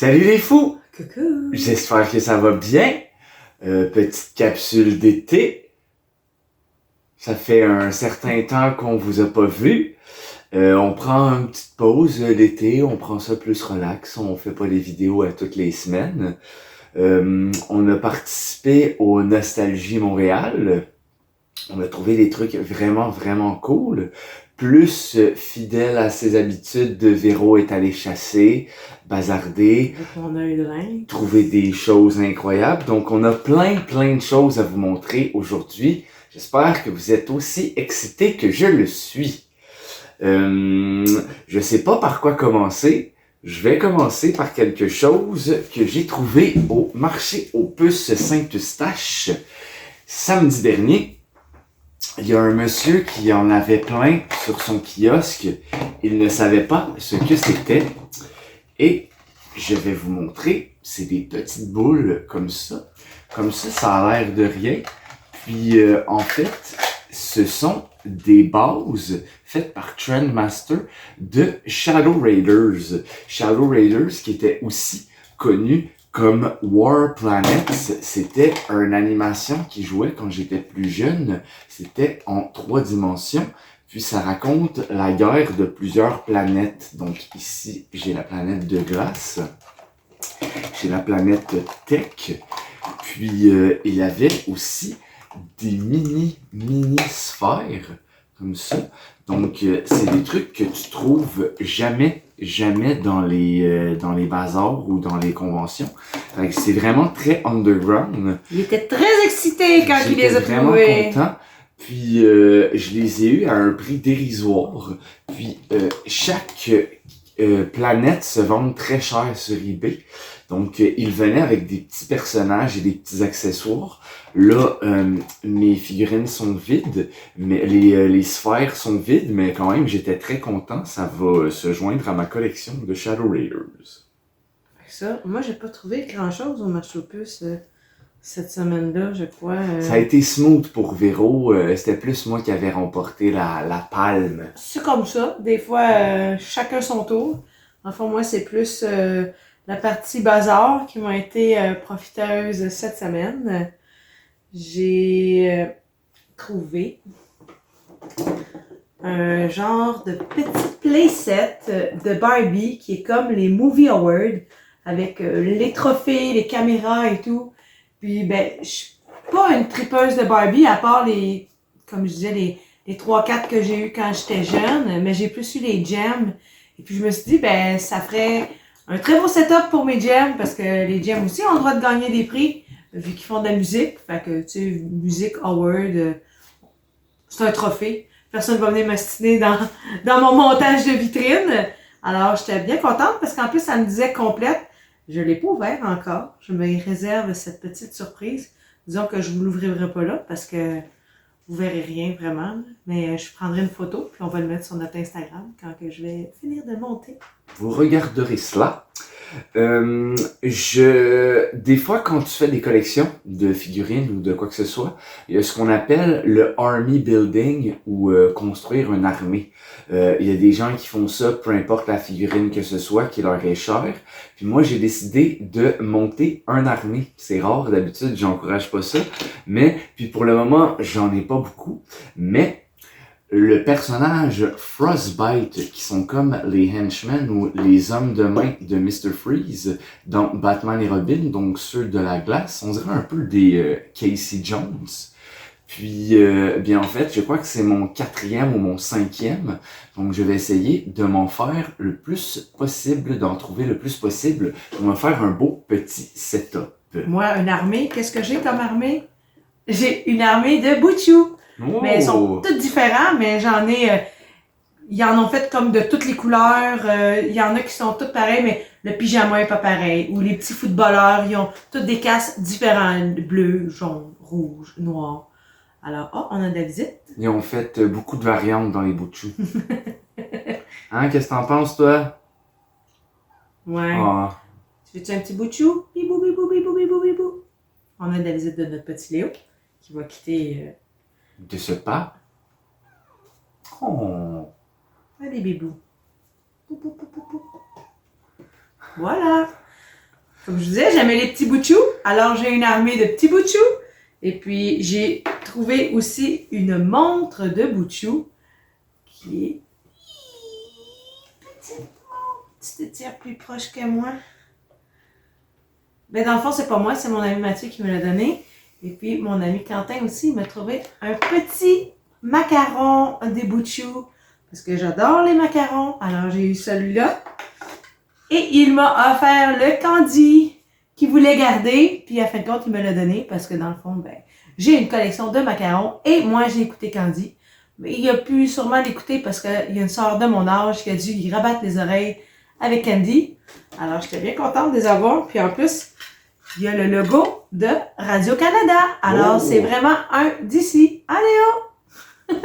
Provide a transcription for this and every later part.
Salut les fous! Coucou! J'espère que ça va bien. Petite capsule d'été. Ça fait un certain temps qu'on vous a pas vu. On prend une petite pause l'été, on prend ça plus relax, on fait pas des vidéos à toutes les semaines. On a participé au Nostalgie Montréal. On a trouvé des trucs vraiment cool. Plus fidèle à ses habitudes, Véro est allé chasser, bazarder, Avec mon œil de lin. trouver des choses incroyables. Donc, on a plein de choses à vous montrer aujourd'hui. J'espère que vous êtes aussi excités que je le suis. Je sais pas par quoi commencer. Je vais commencer par quelque chose que j'ai trouvé au marché aux puces Saint-Eustache samedi dernier. Il y a un monsieur qui en avait plein sur son kiosque. Il ne savait pas ce que c'était. Et je vais vous montrer. C'est des petites boules comme ça. Comme ça a l'air de rien. Puis en fait, ce sont des bases faites par Trendmaster de Shadow Raiders. Shadow Raiders qui était aussi connu comme War Planets. C'était une animation qui jouait quand j'étais plus jeune. C'était en 3 dimensions. Puis ça raconte la guerre de plusieurs planètes. Donc ici, j'ai la planète de glace. J'ai la planète Tech. Puis il y avait aussi des mini sphères comme ça. Donc c'est des trucs que tu trouves jamais dans les bazars ou dans les conventions. C'est vraiment très underground. Il était très excité quand il les a vraiment trouvés. content. Puis je les ai eus à un prix dérisoire. Puis chaque planète se vend très cher sur eBay. Donc, ils venaient avec des petits personnages et des petits accessoires. Là, mes figurines sont vides, mais les sphères sont vides, mais quand même, j'étais très content. Ça va se joindre à ma collection de Shadow Raiders. Ça, moi, j'ai pas trouvé grand-chose au marché aux puces cette semaine-là, je crois. Ça a été smooth pour Véro. C'était plus moi qui avais remporté la palme. C'est comme ça. Des fois, chacun son tour. Enfin, moi, c'est plus la partie bazar qui m'a été profiteuse cette semaine. J'ai trouvé un genre de petit playset de Barbie qui est comme les Movie Awards avec les trophées, les caméras et tout. Puis, ben, je suis pas une tripeuse de Barbie à part comme je disais, les 3-4 que j'ai eu quand j'étais jeune, mais j'ai plus eu les gems. Et puis, je me suis dit, ben, ça ferait un très beau setup pour mes gems parce que les gems aussi ont le droit de gagner des prix vu qu'ils font de la musique. Fait que, tu sais, Music Award, c'est un trophée. Personne va venir m'astiner dans mon montage de vitrine. Alors, j'étais bien contente parce qu'en plus, ça me disait complète. Je l'ai pas ouvert encore. Je me réserve cette petite surprise. Disons que je vous l'ouvrirai pas là parce que vous verrez rien vraiment. Mais je prendrai une photo puis on va le mettre sur notre Instagram quand que je vais finir de monter. Vous regarderez cela. Des fois, quand tu fais des collections de figurines ou de quoi que ce soit, il y a ce qu'on appelle le army building ou construire une armée. Il y a des gens qui font ça, peu importe la figurine que ce soit, qui leur est chère. Puis moi, j'ai décidé de monter une armée. C'est rare, d'habitude, j'encourage pas ça. Mais, puis pour le moment, j'en ai pas beaucoup. Mais le personnage Frostbite, qui sont comme les henchmen ou les hommes de main de Mr. Freeze dans Batman et Robin, donc ceux de la glace, on dirait un peu des Casey Jones. Puis, bien en fait, je crois que c'est mon 4e ou mon 5e, donc je vais essayer de m'en faire le plus possible, d'en trouver le plus possible pour me faire un beau petit setup. Moi, une armée, qu'est-ce que j'ai comme armée? J'ai une armée de Bouchou. Oh! Mais ils sont tous différents, mais j'en ai... ils en ont fait comme de toutes les couleurs. Il y en a qui sont toutes pareilles, mais le pyjama est pas pareil. Ou les petits footballeurs, ils ont toutes des casques différentes. Bleu, jaune, rouge, noir. Alors, oh, on a de la visite. Ils ont fait beaucoup de variantes dans les Bouchous. Hein, qu'est-ce que t'en penses, toi? Ouais. Oh. Tu veux-tu un petit Bouchou? Bibou, bibou, bibou, bibou, bibou. On a de la visite de notre petit Léo, qui va quitter... De ce pas? Oh. Allez, bibou. Pou, pou, pou, pou, pou. Voilà. Comme je vous disais, j'aimais les petits bouts de chou. Alors, j'ai une armée de petits bouts de chou. Et puis, j'ai trouvé aussi une montre de bouts de chou qui est petite montre. Tu te tires plus proche que moi. Ben, dans le fond, c'est pas moi, c'est mon ami Mathieu qui me l'a donné. Et puis, mon ami Quentin aussi, il m'a trouvé un petit macaron des bouts de chou. Parce que j'adore les macarons. Alors, j'ai eu celui-là. Et il m'a offert le candy qu'il voulait garder. Puis, à fin de compte, il me l'a donné. Parce que dans le fond, ben, j'ai une collection de macarons. Et moi, j'ai écouté Candy. Mais il a pu sûrement l'écouter parce qu'il y a une sœur de mon âge qui a dû y rabattre les oreilles avec Candy. Alors, j'étais bien contente de les avoir. Puis, en plus, il y a le logo de Radio-Canada. Alors, c'est vraiment un d'ici. Allez,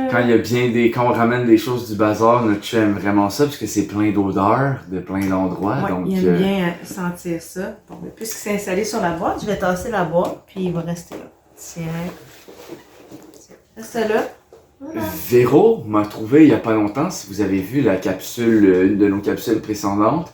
Quand il y a bien quand on ramène des choses du bazar, notre chien aime vraiment ça, parce que c'est plein d'odeurs de plein d'endroits. Ouais, donc, il aime bien sentir ça. Bon, mais puisque c'est installé sur la boîte, je vais tasser la boîte, puis il va rester là. Tiens. Reste là. Voilà. Véro m'a trouvé il y a pas longtemps, si vous avez vu la capsule, une de nos capsules précédentes,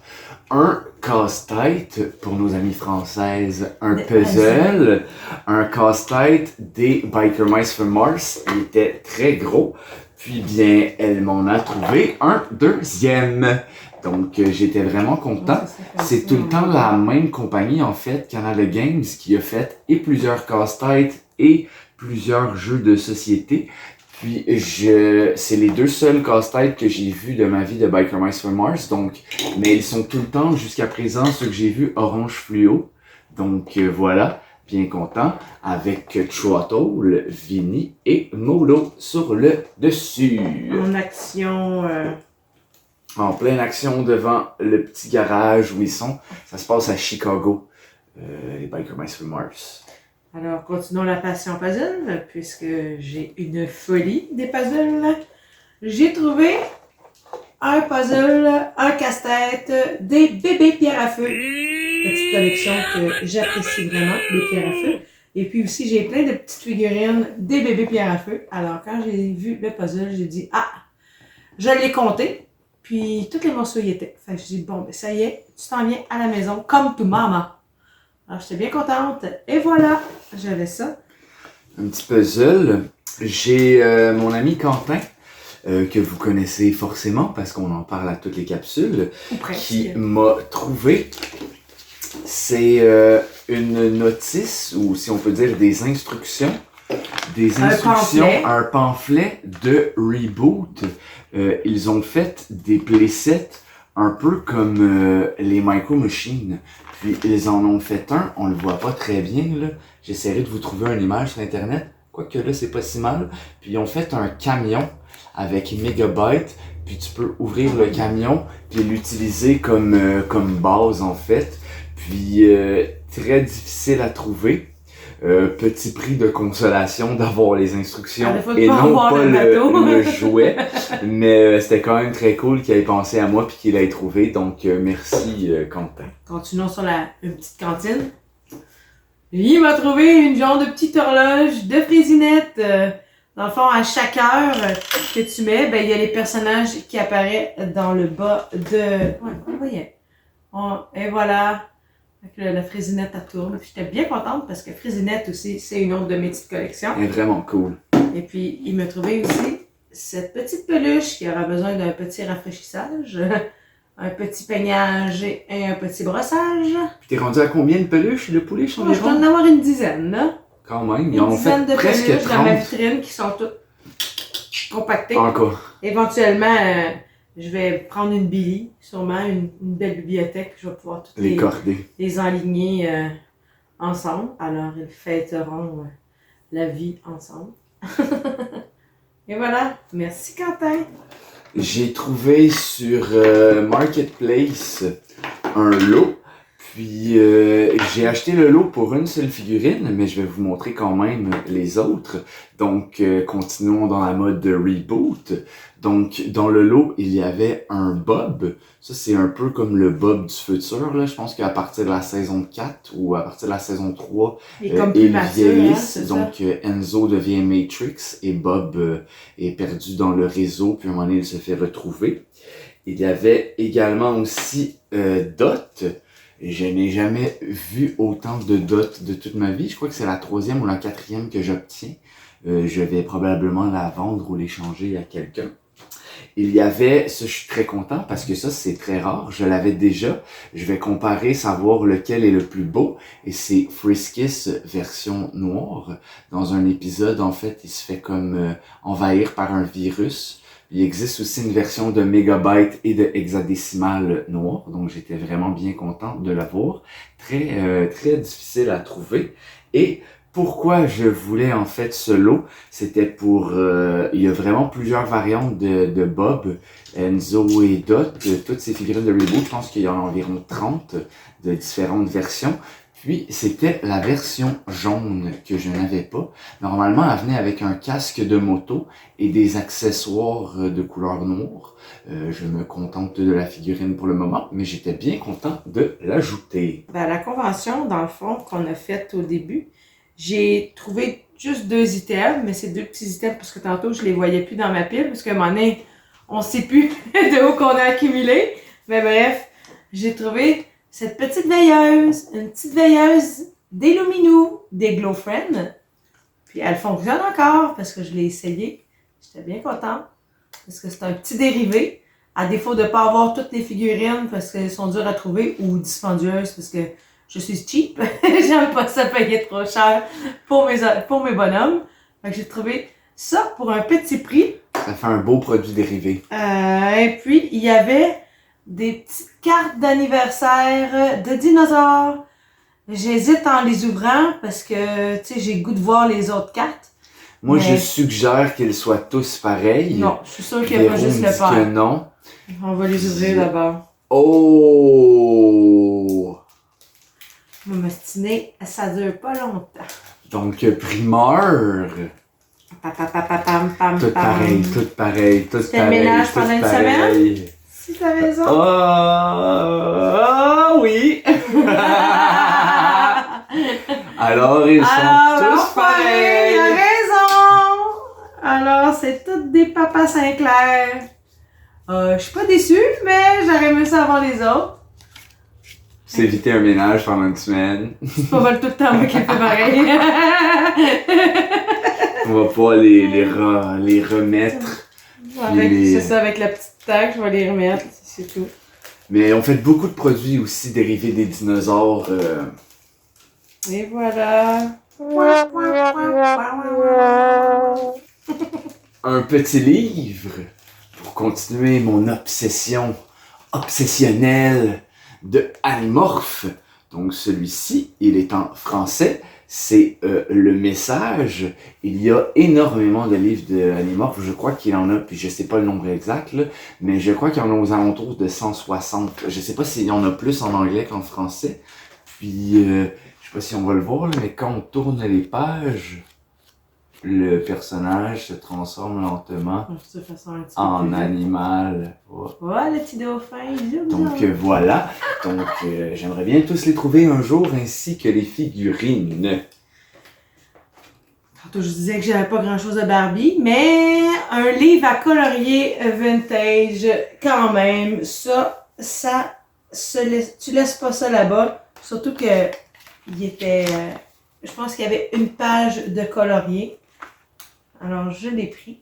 un casse-tête pour nos amies françaises, un puzzle, un casse-tête des Biker Mice from Mars. Il était très gros. Puis bien, elle m'en a trouvé un deuxième. Donc j'étais vraiment content. C'est tout le temps la même compagnie en fait, Canada Games, qui a fait et plusieurs casse-têtes et plusieurs jeux de société. Puis c'est les deux seuls casse-têtes que j'ai vus de ma vie de Biker Mice from Mars. Donc, mais ils sont tout le temps, jusqu'à présent, ceux que j'ai vus orange fluo. Donc voilà, bien content, avec Trottle, Vinny et Molo sur le dessus. En action. En pleine action devant le petit garage où ils sont. Ça se passe à Chicago, les Biker Mice from Mars. Alors, continuons la passion puzzle, puisque j'ai une folie des puzzles. J'ai trouvé un puzzle, un casse-tête, des bébés pierre à feu. Petite collection que j'apprécie vraiment, les pierres à feu. Et puis aussi, j'ai plein de petites figurines des bébés pierre à feu. Alors, quand j'ai vu le puzzle, j'ai dit, ah, je l'ai compté. Puis, tous les morceaux y étaient. Fait que j'ai dit, bon, ben ça y est, tu t'en viens à la maison, comme tout maman. Alors, j'étais bien contente. Et voilà, j'avais ça. Un petit puzzle. J'ai mon ami Quentin, que vous connaissez forcément parce qu'on en parle à toutes les capsules, qui m'a trouvé. C'est une notice, ou si on peut dire des instructions. Un pamphlet de Reboot. Ils ont fait des playsets un peu comme les Micro Machines. Puis ils en ont fait un, on le voit pas très bien là. J'essaierai de vous trouver une image sur internet. Quoique là c'est pas si mal. Puis ils ont fait un camion avec Megabyte. Puis tu peux ouvrir le camion puis l'utiliser comme base en fait. Puis très difficile à trouver. Petit prix de consolation d'avoir les instructions et non pas le jouet. Mais c'était quand même très cool qu'il ait pensé à moi puis qu'il l'ait trouvé. Donc merci Quentin. Continuons sur une petite cantine. Il m'a trouvé une genre de petite horloge de Frésinette. Dans le fond, à chaque heure que tu mets, ben il y a les personnages qui apparaissent dans le bas de... Ouais, on voyait. Et voilà. La Frésinette, elle tourne. J'étais bien contente parce que Frésinette aussi, c'est une autre de mes petites collections. Elle est vraiment cool. Et puis, il m'a trouvé aussi cette petite peluche qui aura besoin d'un petit rafraîchissage, un petit peignage et un petit brossage. Puis t'es rendu à combien de peluches, le poulet, environ? Je dois en avoir une dizaine, là. Quand même, ils en ont fait de presque peluches 30. dans ma vitrine qui sont toutes compactées. Encore. Éventuellement, je vais prendre une Billy, sûrement une belle bibliothèque. Je vais pouvoir toutes les enligner ensemble. Alors, ils fêteront la vie ensemble. Et voilà. Merci, Quentin. J'ai trouvé sur Marketplace un lot. Puis j'ai acheté le lot pour une seule figurine, mais je vais vous montrer quand même les autres. Donc continuons dans la mode de Reboot. Donc dans le lot, il y avait un Bob. Ça c'est un peu comme le Bob du futur. Là. Je pense qu'à partir de la saison 4 ou à partir de la saison 3, ils vieillissent. Hein, donc Enzo devient Matrix et Bob est perdu dans le réseau. Puis à un moment donné, il se fait retrouver. Il y avait également aussi dots. Je n'ai jamais vu autant de dots de toute ma vie. Je crois que c'est la 3e ou la 4e que j'obtiens. Je vais probablement la vendre ou l'échanger à quelqu'un. Il y avait, ça je suis très content parce que ça c'est très rare, je l'avais déjà. Je vais comparer, savoir lequel est le plus beau. Et c'est Friskis version noire. Dans un épisode, en fait, il se fait comme envahir par un virus. Il existe aussi une version de mégabyte et de hexadécimal noir, donc j'étais vraiment bien content de l'avoir. Très difficile à trouver. Et pourquoi je voulais en fait ce lot, c'était pour... il y a vraiment plusieurs variantes de Bob, Enzo et Dot, de toutes ces figurines de Reboot. Je pense qu'il y en a environ 30 de différentes versions. Puis, c'était la version jaune que je n'avais pas. Normalement, elle venait avec un casque de moto et des accessoires de couleur noire. Je me contente de la figurine pour le moment, mais j'étais bien content de l'ajouter. Ben, à la convention, dans le fond, qu'on a faite au début, j'ai trouvé juste 2 items, mais c'est 2 petits items parce que tantôt, je les voyais plus dans ma pile, parce qu'à un moment donné, on sait plus de où qu'on a accumulé. Mais bref, j'ai trouvé cette petite veilleuse, une petite veilleuse des Luminou, des Glowfriend. Puis elle fonctionne encore parce que je l'ai essayé. J'étais bien contente parce que c'est un petit dérivé. À défaut de ne pas avoir toutes les figurines parce qu'elles sont dures à trouver ou dispendieuses parce que je suis cheap. J'aime pas ça payer trop cher pour mes bonhommes. Fait que j'ai trouvé ça pour un petit prix. Ça fait un beau produit dérivé. Et puis, il y avait des petites cartes d'anniversaire de dinosaures. J'hésite en les ouvrant parce que, tu sais, j'ai le goût de voir les autres cartes. Moi, je suggère qu'ils soient tous pareils. Non, je suis sûre qu'il n'y a pas juste le père. Que non. On va les ouvrir d'abord. Oh! Mon m'ostiner, ça dure pas longtemps. Donc, primeur. Tout pareil, tout pareil, tout C'était pareil. le ménage pendant une semaine? Si t'as raison. Ah oui! Alors, ils sont tous pareils. Il a raison! Alors, c'est toutes des papas Sinclair. Je suis pas déçue, mais j'aurais aimé ça avoir les autres. C'est éviter un ménage pendant une semaine. C'est pas mal tout le temps moi qui fais pareil. On va pas les remettre. C'est ça, avec la petite tag, je vais les remettre, c'est tout. Mais on fait beaucoup de produits aussi dérivés des dinosaures. Et voilà. Un petit livre pour continuer mon obsession obsessionnelle de Animorph. Donc celui-ci, il est en français. C'est le message. Il y a énormément de livres de Animorph. Je crois qu'il en a, puis je sais pas le nombre exact, là, mais je crois qu'il y en a aux alentours de 160. Je sais pas s'il y en a plus en anglais qu'en français. Puis, je sais pas si on va le voir, là, mais quand on tourne les pages, le personnage se transforme lentement en animal. Oh, le petit dauphin. Donc voilà. Donc j'aimerais bien tous les trouver un jour ainsi que les figurines. Tantôt je disais que j'avais pas grand chose de Barbie, mais un livre à colorier vintage quand même. Tu laisses pas ça là-bas. Surtout que il était, je pense qu'il y avait une page de colorier. Alors, je l'ai pris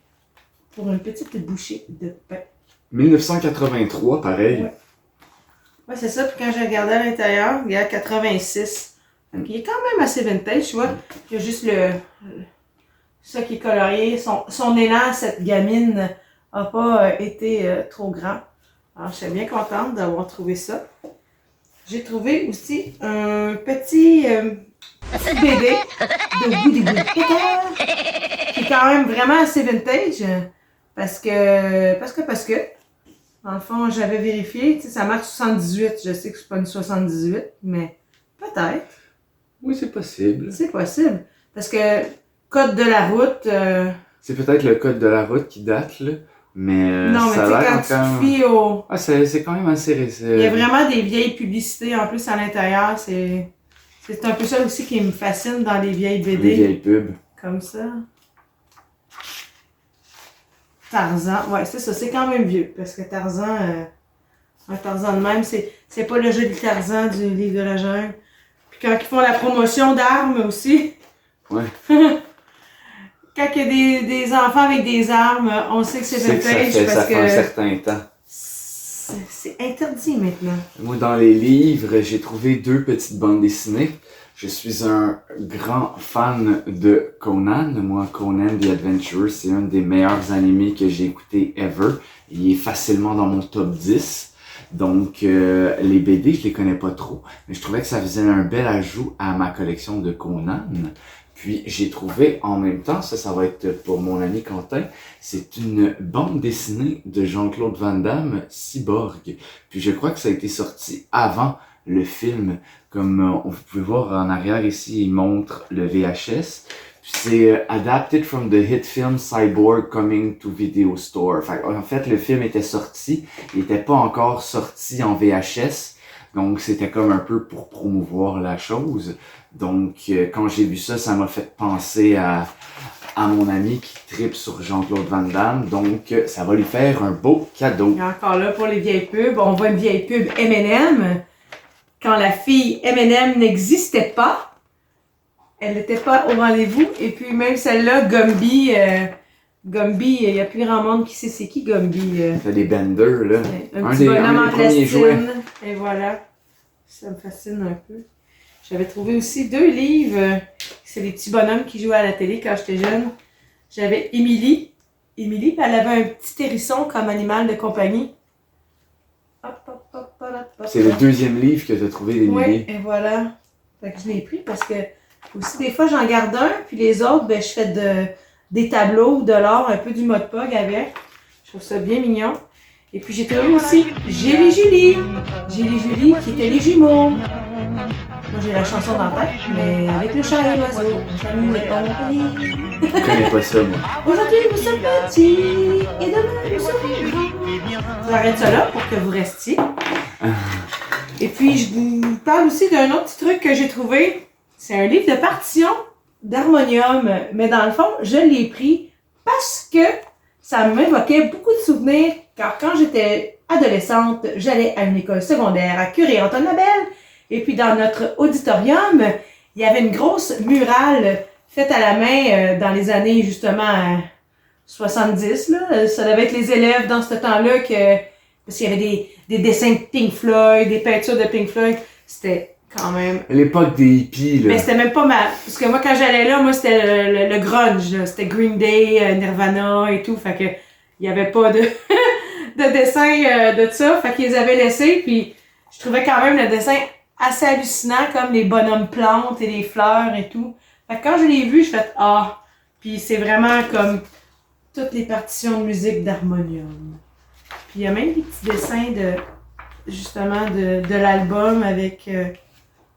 pour une petite bouchée de pain. 1983, pareil. Ouais, c'est ça. Puis quand j'ai regardé à l'intérieur, il y a 86. Donc, il est quand même assez vintage, tu vois. Il y a juste ça qui est colorié. Son élan, cette gamine, n'a pas été trop grand. Alors, je suis bien contente d'avoir trouvé ça. J'ai trouvé aussi un petit BD de Woody Woodpecker qui est quand même vraiment assez vintage parce que dans le fond, j'avais vérifié, tu sais, ça marque 78, je sais que c'est pas une 78, mais peut-être. Oui, c'est possible. C'est possible, parce que code de la route... C'est peut-être le code de la route qui date, là, mais non, mais ça tu sais, a quand tu te fies au... Ah, c'est quand même assez récent. Il y a vraiment des vieilles publicités en plus à l'intérieur, c'est un peu ça aussi qui me fascine dans les vieilles BD. Les vieilles pubs. Comme ça. Tarzan, ouais, c'est ça, c'est quand même vieux, parce que Tarzan, un Tarzan de même, c'est c'est pas le joli Tarzan du livre de la jungle. Puis quand ils font la promotion d'armes aussi. Ouais. Quand il y a des enfants avec des armes, on sait que c'est vintage parce ça fait un que certain temps. c'est interdit maintenant. Moi, dans les livres, j'ai trouvé 2 petites bandes dessinées. Je suis un grand fan de Conan. Moi, Conan the Adventurer, c'est un des meilleurs animés que j'ai écouté ever. Il est facilement dans mon top 10. Donc, les BD, je les connais pas trop. Mais je trouvais que ça faisait un bel ajout à ma collection de Conan. Puis, j'ai trouvé en même temps, ça va être pour mon ami Quentin, c'est une bande dessinée de Jean-Claude Van Damme, Cyborg. Puis, je crois que ça a été sorti avant le film. Comme vous pouvez voir en arrière ici, il montre le VHS. C'est adapted from the hit film Cyborg coming to video store. En fait, le film était sorti, il était pas encore sorti en VHS. Donc, c'était comme un peu pour promouvoir la chose. Donc, quand j'ai vu ça, ça m'a fait penser à mon ami qui tripe sur Jean-Claude Van Damme. Donc, ça va lui faire un beau cadeau. Et encore là, pour les vieilles pubs, on voit une vieille pub M&M. Quand la fille M&M n'existait pas, elle n'était pas au rendez-vous. Et puis, même celle-là, Gumby, il n'y a plus grand monde qui sait c'est qui Gumby. T'as des benders, là. Un petit bonhomme en plastine. Et voilà. Ça me fascine un peu. J'avais trouvé aussi 2 livres. C'est des petits bonhommes qui jouaient à la télé quand j'étais jeune. J'avais Émilie. Émilie, elle avait un petit hérisson comme animal de compagnie. C'est le 2e livre que tu as trouvé d'Émilie. Oui, et voilà. Fait que je l'ai pris parce que aussi des fois j'en garde un, puis les autres, ben je fais des tableaux de l'or, un peu du mode POG avec. Je trouve ça bien mignon. Et puis j'ai trouvé aussi Gilles et Julie. Gilles et Julie qui étaient les jumeaux. Moi j'ai la chanson dans la tête, mais avec le chat et l'oiseau, j'aime les compagnies. Je connais pas ça, moi. Aujourd'hui nous sommes petits et demain nous serons grands. J'arrête ça là pour que vous restiez. Et puis je vous parle aussi d'un autre petit truc que j'ai trouvé. C'est un livre de partition d'harmonium. Mais dans le fond, je l'ai pris parce que ça m'évoquait beaucoup de souvenirs. Car quand j'étais adolescente, j'allais à une école secondaire à Curie-Antoine-Labelle. Et puis dans notre auditorium, il y avait une grosse murale faite à la main dans les années justement 70. Là. Ça devait être les élèves dans ce temps-là parce qu'il y avait des dessins de Pink Floyd, des peintures de Pink Floyd. C'était quand même... L'époque des hippies, là. Mais c'était même pas mal. Parce que moi, quand j'allais là, moi, c'était le grunge. Là. C'était Green Day, Nirvana et tout. Fait que il y avait pas de dessin de ça. Fait qu'ils les avaient laissés. Puis je trouvais quand même le dessin assez hallucinant, comme les bonhommes plantes et les fleurs et tout. Fait que quand je l'ai vu, je fais ah. Puis c'est vraiment comme toutes les partitions de musique d'harmonium. Puis il y a même des petits dessins de l'album avec...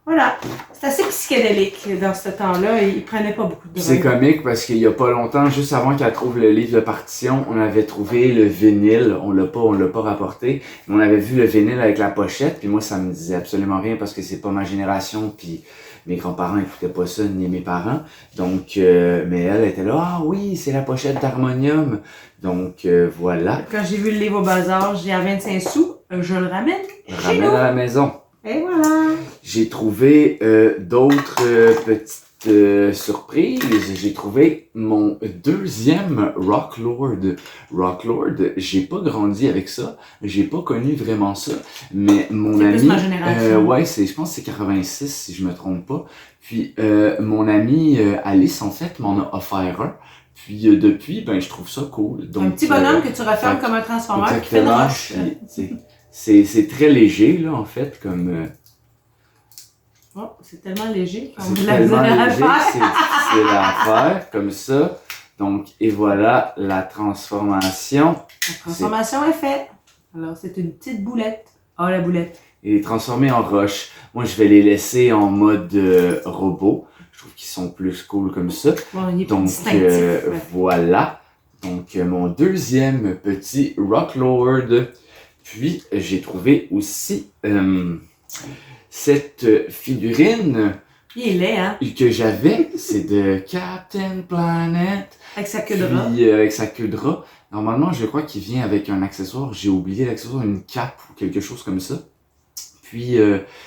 voilà. C'est assez psychédélique dans ce temps-là. Il prenait pas beaucoup de drogue. C'est comique parce qu'il y a pas longtemps, juste avant qu'elle trouve le livre de partition, on avait trouvé le vinyle. On l'a pas rapporté. Mais on avait vu le vinyle avec la pochette. Puis moi, ça me disait absolument rien parce que c'est pas ma génération. Puis mes grands-parents écoutaient pas ça, ni mes parents. Donc, mais elle était là, ah oui, c'est la pochette d'harmonium. Donc, voilà. Quand j'ai vu le livre au bazar, j'ai à 25 sous, je le ramène. Je ramène à la maison. Et voilà. J'ai trouvé d'autres petites surprises. J'ai trouvé mon 2e Rocklord. Rocklord, j'ai pas grandi avec ça. J'ai pas connu vraiment ça. Mais mon c'est ami... plus ma génération. ouais, je pense que c'est 86 si je me trompe pas. Puis mon ami Alice, en fait, m'en a offert un. Puis depuis, ben je trouve ça cool. Donc, un petit bonhomme que tu refermes comme un transformeur qui fait une roche. C'est très léger, là, en fait, comme... Oh, c'est tellement léger qu'on C'est vous l'a tellement à léger, faire. c'est difficile à faire, comme ça. Donc, et voilà la transformation. La transformation est faite. Alors, c'est une petite boulette. Ah, la boulette. Et transformé en roche. Moi, je vais les laisser en mode robot. Je trouve qu'ils sont plus cool comme ça. Bon, il est Donc, distinctif. Ouais. voilà. Donc, mon 2e petit Rocklord. Puis, j'ai trouvé aussi cette figurine Il est laid, hein? que j'avais. C'est de Captain Planet. Avec sa queue de rat. Puis, avec sa queue de rat. Normalement, je crois qu'il vient avec un accessoire. J'ai oublié l'accessoire, une cape ou quelque chose comme ça. Puis,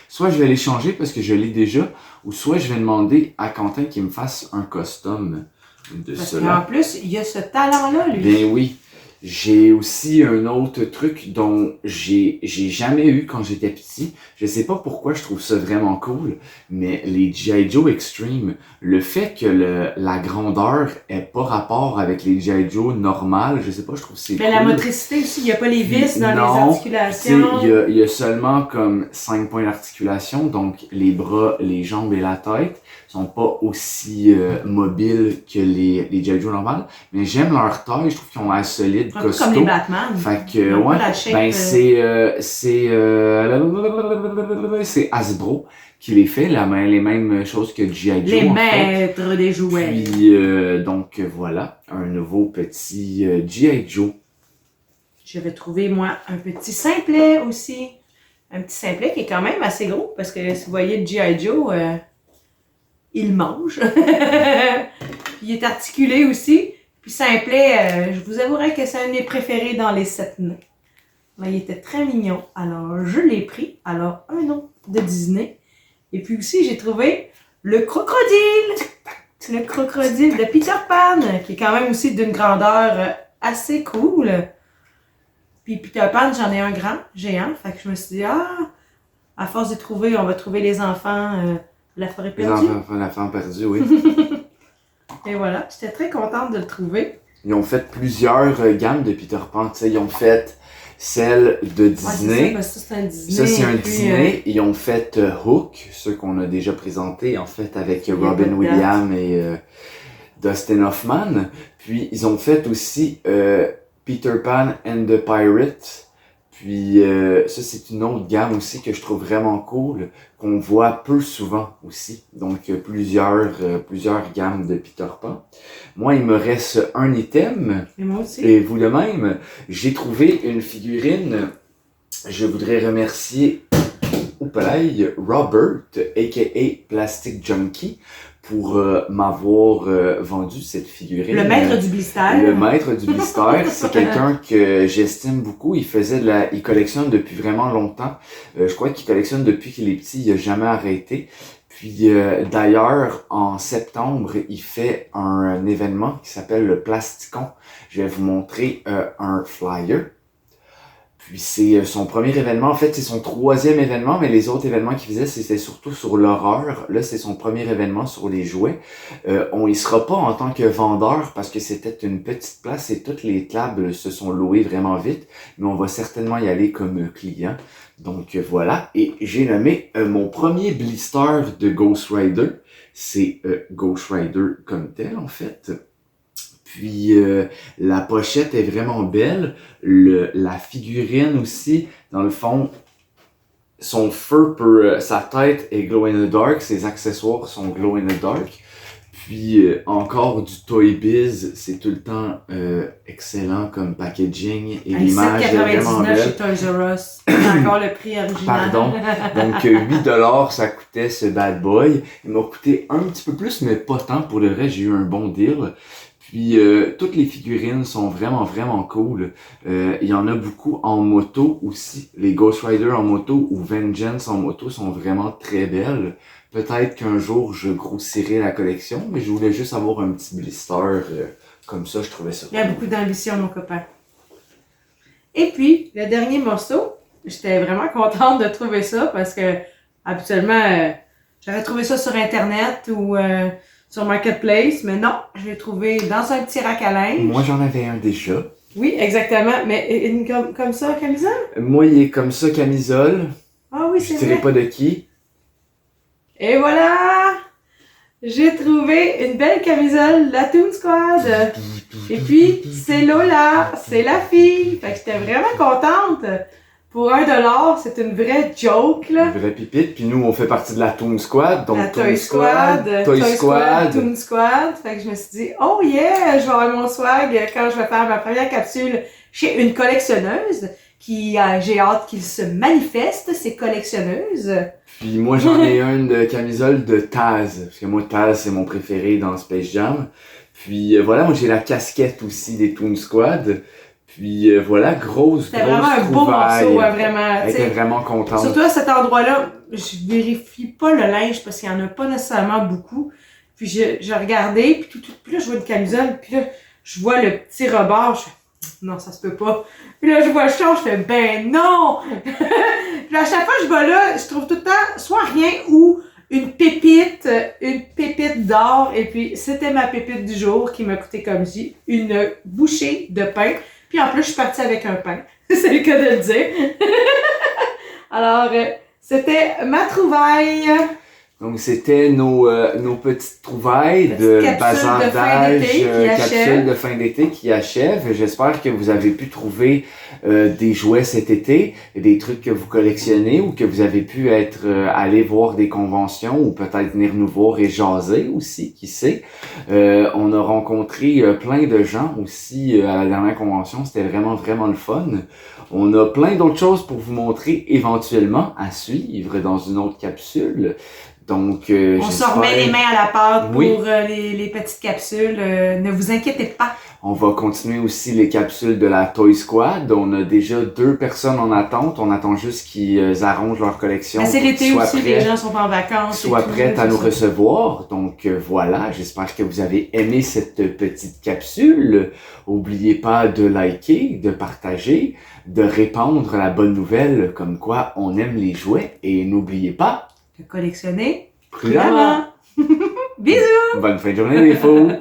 soit je vais les changer parce que je l'ai déjà, ou soit je vais demander à Quentin qu'il me fasse un custom de Parce cela. qu'en plus, il a ce talent-là, lui. Ben oui. J'ai aussi un autre truc dont j'ai jamais eu quand j'étais petit. Je sais pas pourquoi je trouve ça vraiment cool, mais les G.I. Joe Extreme, le fait que la grandeur ait pas rapport avec les G.I. Joe normales, je sais pas, je trouve que c'est Mais cool. la motricité aussi, il n'y a pas les vis dans les Non, articulations. il y a seulement comme 5 points d'articulation, donc les bras, les jambes et la tête sont pas aussi mobiles que les G.I. Joe normales, mais j'aime leur taille, je trouve qu'ils ont l'air solides, Un peu costauds. comme les Batman. Fait que, Ils ont pas ouais, la shape, ben c'est Hasbro qui les fait, les mêmes choses que G.I. Joe les en fait. maîtres des jouets. Puis, donc voilà, un nouveau petit G.I. Joe. J'avais trouvé, moi, un petit simplet aussi. Un petit simplet qui est quand même assez gros, parce que si vous voyez le G.I. Joe, il mange. Puis il est articulé aussi. Puis simplet, je vous avouerai que c'est un de mes préférés dans les 7 nains. Là, il était très mignon. Alors, je l'ai pris. Alors, un nom de Disney. Et puis aussi, j'ai trouvé le crocodile. Le crocodile de Peter Pan, qui est quand même aussi d'une grandeur assez cool. Puis Peter Pan, j'en ai un grand, géant. Fait que je me suis dit, à force de trouver, on va trouver les enfants de la forêt Les perdue. enfants perdus, oui. Et voilà, j'étais très contente de le trouver. Ils ont fait plusieurs gammes de Peter Pan, tu sais, ils ont fait celle de Disney. Ouais, c'est ça, c'est un Disney. Ça, c'est un puis, Disney. Ils ont fait Hook, ceux qu'on a déjà présentés, en fait, avec Il y a Robin pas de Williams et Dustin Hoffman. Puis, ils ont fait aussi Peter Pan and the Pirate. Puis, ça, c'est une autre gamme aussi que je trouve vraiment cool, qu'on voit peu souvent aussi. Donc, plusieurs gammes de Peter Pan. Moi, il me reste un item. Et moi aussi. Et vous de même, j'ai trouvé une figurine. Je voudrais remercier Robert, a.k.a. Plastic Junkie, pour m'avoir vendu cette figurine. Le maître du blister. Le maître du blister, c'est quelqu'un que j'estime beaucoup. Il collectionne depuis vraiment longtemps. Je crois qu'il collectionne depuis qu'il est petit. Il a jamais arrêté. Puis d'ailleurs, en septembre, il fait un événement qui s'appelle le Plasticon. Je vais vous montrer un flyer. Puis c'est son premier événement. En fait, c'est son 3e événement, mais les autres événements qu'il faisait, c'était surtout sur l'horreur. Là, c'est son premier événement sur les jouets. On y sera pas en tant que vendeur parce que c'était une petite place et toutes les tables se sont louées vraiment vite. Mais on va certainement y aller comme client. Donc voilà. Et j'ai nommé mon premier blister de Ghost Rider. C'est Ghost Rider comme tel, en fait. Puis la pochette est vraiment belle. La figurine aussi, dans le fond, son feu sa tête est glow in the dark, ses accessoires sont glow in the dark. Puis encore du Toy Biz, c'est tout le temps excellent comme packaging et l'image est vraiment 7,99 belle. chez Toys R Us. C'est encore le prix original. Pardon. Donc 8$ ça coûtait ce bad boy. Il m'a coûté un petit peu plus, mais pas tant. Pour le reste, j'ai eu un bon deal. Puis toutes les figurines sont vraiment cool. Il y en a beaucoup en moto aussi. Les Ghost Rider en moto ou Vengeance en moto sont vraiment très belles. Peut-être qu'un jour je grossirai la collection, mais je voulais juste avoir un petit blister comme ça, je trouvais ça. Il y a beaucoup d'ambition, mon copain. Et puis, le dernier morceau, j'étais vraiment contente de trouver ça parce que habituellement, j'avais trouvé ça sur Internet ou sur Marketplace, mais non, je l'ai trouvé dans un petit rack à linge. Moi, j'en avais un déjà. Oui, exactement, mais comme ça, camisole? Moi, il est comme ça, camisole. Ah oui, Je c'est dirais vrai. pas de qui. Et voilà! J'ai trouvé une belle camisole de la Toon Squad. Et puis, c'est Lola, c'est la fille. Fait que j'étais vraiment contente. Pour 1$, c'est une vraie joke, là. Une vraie pipite. Puis nous, on fait partie de la Toon Squad. Donc La Toon Toy Squad. Toy Squad. Toon Squad. Fait que je me suis dit, oh yeah, je vais avoir mon swag quand je vais faire ma première capsule chez une collectionneuse qui, j'ai hâte qu'il se manifeste, ces collectionneuses. Puis moi, j'en ai une de camisole de Taz. Parce que moi, Taz, c'est mon préféré dans Space Jam. Puis voilà, moi, j'ai la casquette aussi des Toon Squad. Puis voilà, grosse C'était vraiment un beau trouvaille. morceau, vraiment. Elle était vraiment contente. Surtout à cet endroit-là, je vérifie pas le linge parce qu'il y en a pas nécessairement beaucoup. Puis je regardais, puis là, je vois une camisole, puis là, je vois le petit rebord, je fais, non, ça se peut pas. Puis là, je vois le char, je fais, ben non! Puis à chaque fois que je vais là, je trouve tout le temps soit rien ou une pépite d'or. Et puis, c'était ma pépite du jour qui m'a coûté, comme je dis, une bouchée de pain. Puis en plus, je suis partie avec un pain. C'est le cas de le dire. Alors, c'était ma trouvaille. Donc, c'était nos petites trouvailles de bazardage, capsule de fin d'été qui achève. J'espère que vous avez pu trouver des jouets cet été, des trucs que vous collectionnez ou que vous avez pu être aller voir des conventions ou peut-être venir nous voir et jaser aussi, qui sait. On a rencontré plein de gens aussi à la dernière convention. C'était vraiment, vraiment le fun. On a plein d'autres choses pour vous montrer éventuellement à suivre dans une autre capsule. Donc, on se remet les mains à la pâte oui. pour les petites capsules. Ne vous inquiétez pas. On va continuer aussi les capsules de la Toy Squad. On a déjà 2 personnes en attente. On attend juste qu'ils arrangent leur collection. C'est l'été aussi, les gens sont en vacances. Soient prêts à nous recevoir. Donc voilà, j'espère que vous avez aimé cette petite capsule. N'oubliez pas de liker, de partager, de répandre la bonne nouvelle comme quoi on aime les jouets. Et n'oubliez pas de collectionner prudemment. Bisous! Bonne fin de journée les fous!